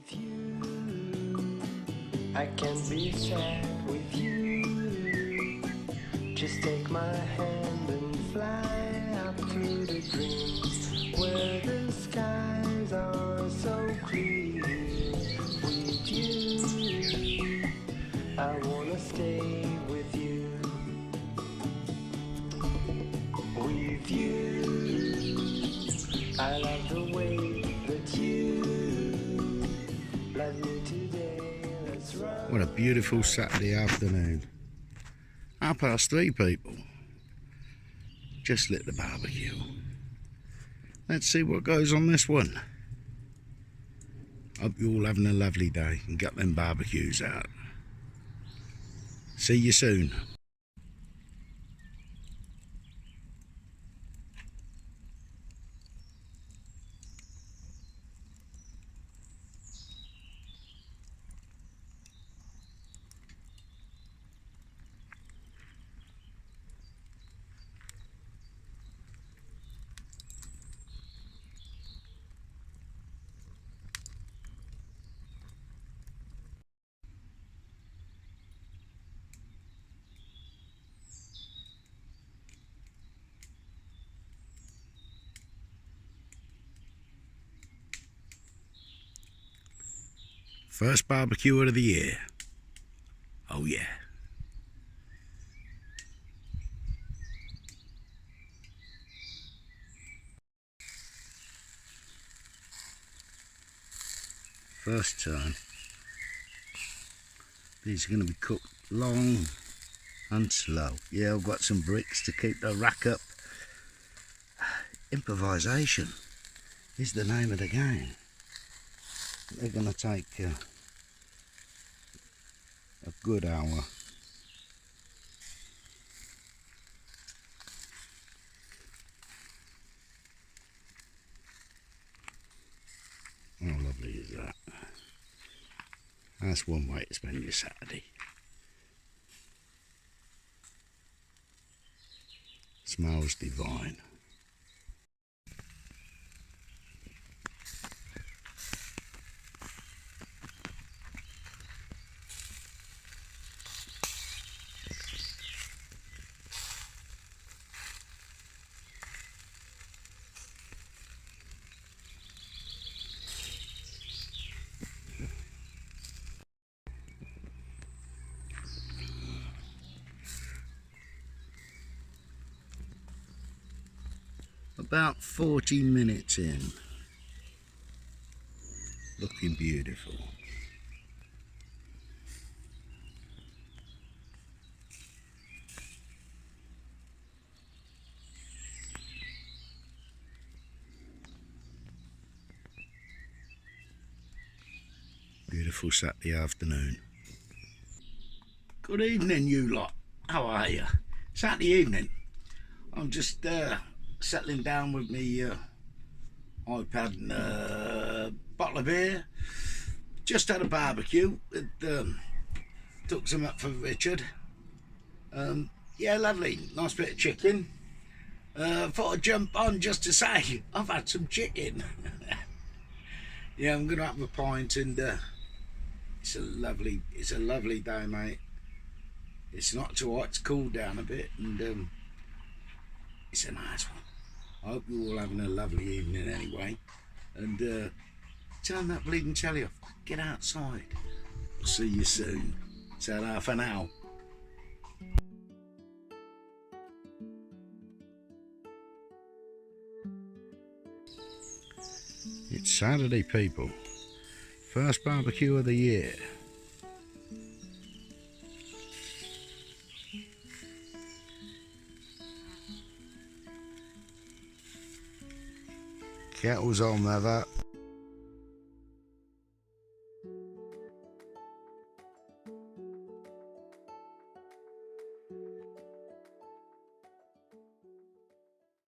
With you, I can be sad with you. Just take my hand and fly up through the dreams where the skies are so clear. With you, I wanna stay with you. With you, I love the way that you love me today. Let's run. What a beautiful Saturday afternoon. 3:30, people. Just lit the barbecue. Let's see what goes on this one. Hope you're all having a lovely day and got them barbecues out. See you soon. First barbecue of the year. Oh yeah. First turn. These are going to be cooked long and slow. Yeah, I've got some bricks to keep the rack up. Improvisation is the name of the game. They're going to take a good hour. How lovely is that? That's one way to spend your Saturday. Smells divine. About 40 minutes in. Looking beautiful. Beautiful Saturday afternoon. Good evening, you lot. How are you? Saturday evening. I'm just settling down with me iPad and a bottle of beer. Just had a barbecue. Took some up for Richard. Yeah, lovely. Nice bit of chicken. Thought I'd jump on just to say I've had some chicken. Yeah, I'm gonna have a pint, and it's a lovely day, mate. It's not too hot. It's cooled down a bit, and it's a nice one. I hope you're all having a lovely evening anyway. And turn that bleeding telly off. Get outside. I'll see you soon. Ta-ra for now. It's Saturday, people. First barbecue of the year. Kettle's on there, that.